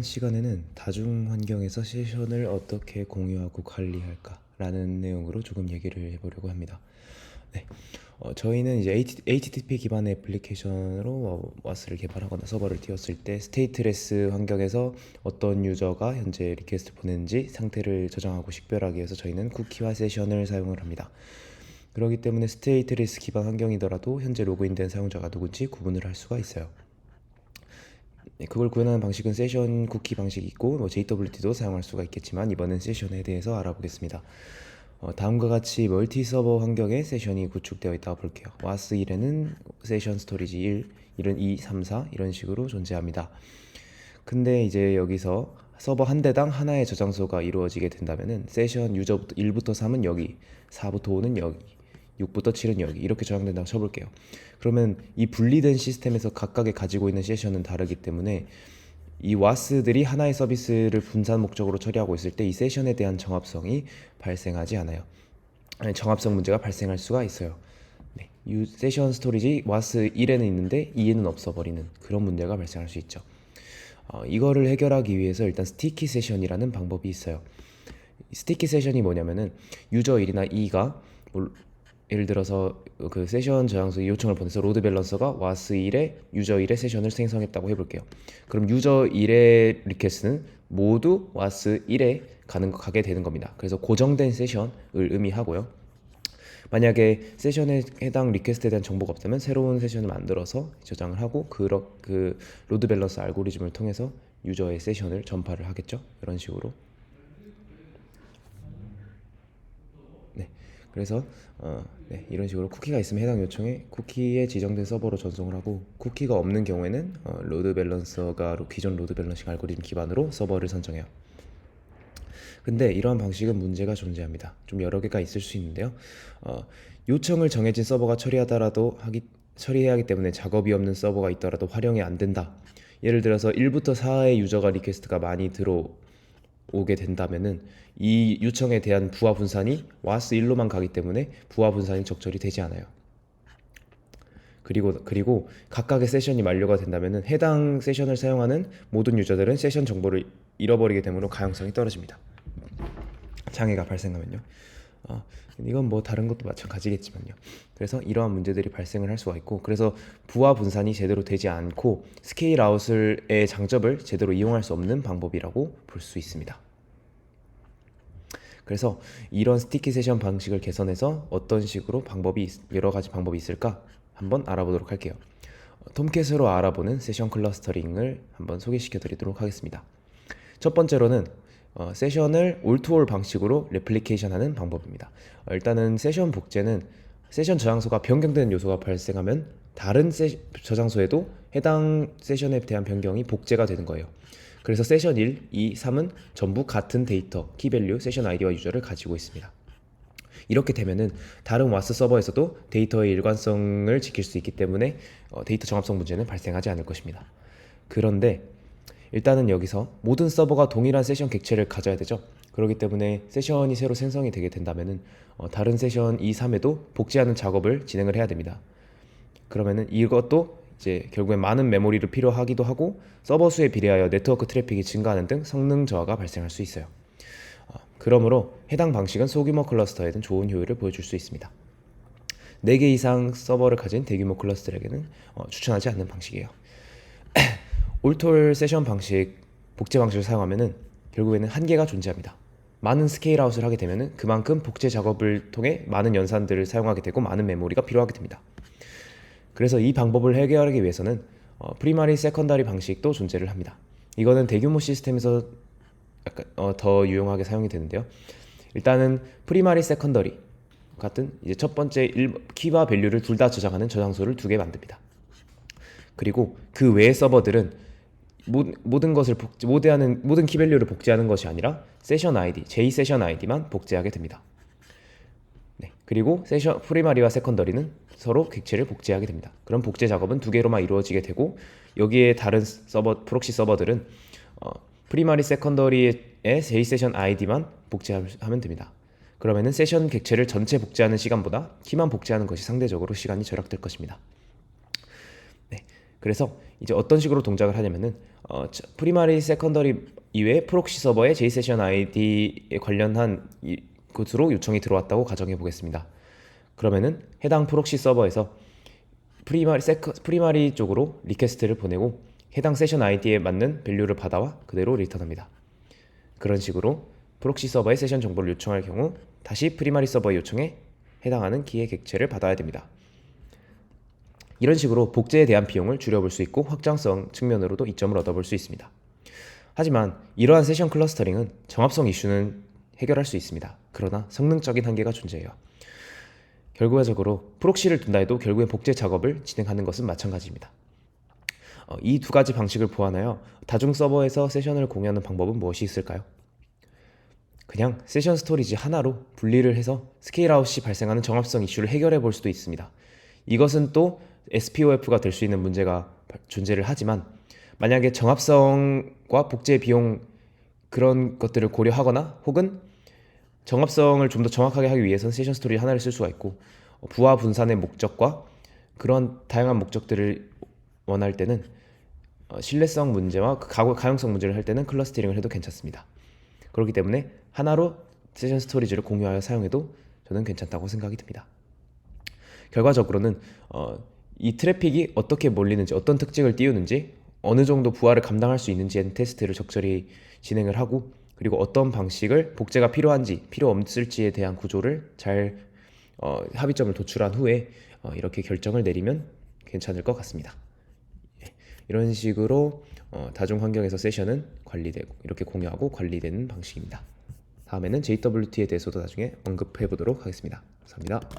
시간에는 다중 환경에서 세션을 어떻게 공유하고 관리할까 라는 내용으로 조금 얘기를 해보려고 합니다. 네, 저희는 이제 HTTP 기반의 애플리케이션으로 와스를 개발하거나 서버를 띄웠을 때 스테이트레스 환경에서 어떤 유저가 현재 리퀘스트 보냈는지 상태를 저장하고 식별하기 위해서 저희는 쿠키와 세션을 사용을 합니다. 그렇기 때문에 스테이트레스 기반 환경이더라도 현재 로그인된 사용자가 누군지 구분을 할 수가 있어요. 그걸 구현하는 방식은 세션 쿠키 방식이 있고 JWT도 사용할 수가 있겠지만 이번엔 세션에 대해서 알아보겠습니다. 다음과 같이 멀티 서버 환경에 세션이 구축되어 있다고 볼게요. 와스 1에는 세션 스토리지 1, 1은 2, 3, 4 이런 식으로 존재합니다. 근데 이제 여기서 서버 한 대당 하나의 저장소가 이루어지게 된다면은 세션 유저부터 1부터 3은 여기, 4부터 5는 여기, 6부터 7은 여기 이렇게 저장된다고 쳐볼게요. 그러면 이 분리된 시스템에서 각각의 가지고 있는 세션은 다르기 때문에 이 와스들이 하나의 서비스를 분산 목적으로 처리하고 있을 때 이 세션에 대한 정합성이 발생하지 않아요. 아니, 정합성 문제가 발생할 수가 있어요. 네, 이 세션 스토리지 와스 1에는 있는데 2에는 없어버리는 그런 문제가 발생할 수 있죠. 이거를 해결하기 위해서 일단 스티키 세션이라는 방법이 있어요. 스티키 세션이 뭐냐면은 유저 1이나 2가 예를 들어서 그 세션 저장소 요청을 보내서 로드 밸런서가 와스 1에 유저 1의 세션을 생성했다고 해볼게요. 그럼 유저 1의 리퀘스트는 모두 와스 1에 가게 되는 겁니다. 그래서 고정된 세션을 의미하고요. 만약에 세션에 해당 리퀘스트에 대한 정보가 없다면 새로운 세션을 만들어서 저장을 하고 그 로드 밸런서 알고리즘을 통해서 유저의 세션을 전파를 하겠죠. 이런 식으로. 네, 그래서 네, 이런 식으로 쿠키가 있으면 해당 요청에 쿠키에 지정된 서버로 전송을 하고 쿠키가 없는 경우에는 로드 밸런서가 기존 로드 밸런싱 알고리즘 기반으로 서버를 선정해요. 근데 이러한 방식은 문제가 존재합니다. 좀 여러 개가 있을 수 있는데요. 요청을 정해진 서버가 처리해야 하기 때문에 작업이 없는 서버가 있더라도 활용이 안 된다. 예를 들어서 1부터 4의 유저가 리퀘스트가 많이 들어오게 된다면은 이 요청에 대한 부하 분산이 와스 1로만 가기 때문에 부하 분산이 적절히 되지 않아요. 그리고 각각의 세션이 만료가 된다면은 해당 세션을 사용하는 모든 유저들은 세션 정보를 잃어버리게 되므로 가용성이 떨어집니다. 장애가 발생하면요. 이건 뭐 다른 것도 마찬가지겠지만요. 그래서 이러한 문제들이 발생을 할 수가 있고, 그래서 부하 분산이 제대로 되지 않고 스케일 아웃의 장점을 제대로 이용할 수 없는 방법이라고 볼 수 있습니다. 그래서 이런 스티키 세션 방식을 개선해서 어떤 식으로 여러 가지 방법이 있을까 한번 알아보도록 할게요. 톰캣으로 알아보는 세션 클러스터링을 한번 소개시켜 드리도록 하겠습니다. 첫 번째로는 세션을 올투올 방식으로 레플리케이션하는 방법입니다. 일단은 세션 복제는 세션 저장소가 변경되는 요소가 발생하면 다른 저장소에도 해당 세션에 대한 변경이 복제가 되는 거예요. 그래서 세션 1, 2, 3은 전부 같은 데이터, 키밸류, 세션 아이디와 유저를 가지고 있습니다. 이렇게 되면은 다른 와스 서버에서도 데이터의 일관성을 지킬 수 있기 때문에 데이터 정합성 문제는 발생하지 않을 것입니다. 그런데 일단은 여기서 모든 서버가 동일한 세션 객체를 가져야 되죠. 그렇기 때문에 세션이 새로 생성이 되게 된다면은 다른 세션 2, 3에도 복제하는 작업을 진행을 해야 됩니다. 그러면은 이것도 이제 결국엔 많은 메모리를 필요하기도 하고 서버 수에 비례하여 네트워크 트래픽이 증가하는 등 성능 저하가 발생할 수 있어요. 그러므로 해당 방식은 소규모 클러스터에는 좋은 효율을 보여줄 수 있습니다. 4개 이상 서버를 가진 대규모 클러스터에게는 추천하지 않는 방식이에요. 올톨 세션 방식, 복제 방식을 사용하면은 결국에는 한계가 존재합니다. 많은 스케일 아웃을 하게 되면은 그만큼 복제 작업을 통해 많은 연산들을 사용하게 되고 많은 메모리가 필요하게 됩니다. 그래서 이 방법을 해결하기 위해서는 프리마리 세컨다리 방식도 존재를 합니다. 이거는 대규모 시스템에서 약간 더 유용하게 사용이 되는데요. 일단은 프리마리 세컨더리 같은 이제 첫 번째 키와 밸류를 둘 다 저장하는 저장소를 2개 만듭니다. 그리고 그 외의 서버들은 모든 키밸류를 복제하는 것이 아니라 세션 아이디, j 세션 아이디만 복제하게 됩니다. 네, 그리고 프리마리와 세컨더리는 서로 객체를 복제하게 됩니다. 그럼 복제 작업은 2개로만 이루어지게 되고 여기에 다른 프록시 서버들은 프리마리 세컨더리의 j 세션 아이디만 복제하면 됩니다. 그러면은 세션 객체를 전체 복제하는 시간보다 키만 복제하는 것이 상대적으로 시간이 절약될 것입니다. 네, 그래서 이제 어떤 식으로 동작을 하냐면은 프리마리, 세컨더리 이외에 프록시 서버에 JSession ID에 관련한 곳으로 요청이 들어왔다고 가정해 보겠습니다. 그러면은 해당 프록시 서버에서 프리마리 쪽으로 리퀘스트를 보내고 해당 세션 아이디에 맞는 밸류를 받아와 그대로 리턴합니다. 그런 식으로 프록시 서버에 세션 정보를 요청할 경우 다시 프리마리 서버의 요청에 해당하는 키의 객체를 받아야 됩니다. 이런 식으로 복제에 대한 비용을 줄여볼 수 있고 확장성 측면으로도 이점을 얻어볼 수 있습니다. 하지만 이러한 세션 클러스터링은 정합성 이슈는 해결할 수 있습니다. 그러나 성능적인 한계가 존재해요. 결과적으로 프록시를 둔다 해도 결국엔 복제 작업을 진행하는 것은 마찬가지입니다. 이 두 가지 방식을 보완하여 다중 서버에서 세션을 공유하는 방법은 무엇이 있을까요? 그냥 세션 스토리지 하나로 분리를 해서 스케일아웃 시 발생하는 정합성 이슈를 해결해 볼 수도 있습니다. 이것은 또 SPOF가 될 수 있는 문제가 존재를 하지만 만약에 정합성과 복제 비용 그런 것들을 고려하거나 혹은 정합성을 좀 더 정확하게 하기 위해서는 세션 스토리 하나를 쓸 수가 있고 부하 분산의 목적과 그런 다양한 목적들을 원할 때는 신뢰성 문제와 가용성 문제를 할 때는 클러스터링을 해도 괜찮습니다. 그렇기 때문에 하나로 세션 스토리지를 공유하여 사용해도 저는 괜찮다고 생각이 듭니다. 결과적으로는 이 트래픽이 어떻게 몰리는지, 어떤 특징을 띄우는지, 어느 정도 부하를 감당할 수 있는지의 테스트를 적절히 진행을 하고 그리고 어떤 방식을 복제가 필요한지 필요 없을지에 대한 구조를 잘 합의점을 도출한 후에 이렇게 결정을 내리면 괜찮을 것 같습니다. 이런 식으로 다중 환경에서 세션은 관리되고 이렇게 공유하고 관리되는 방식입니다. 다음에는 JWT에 대해서도 나중에 언급해 보도록 하겠습니다. 감사합니다.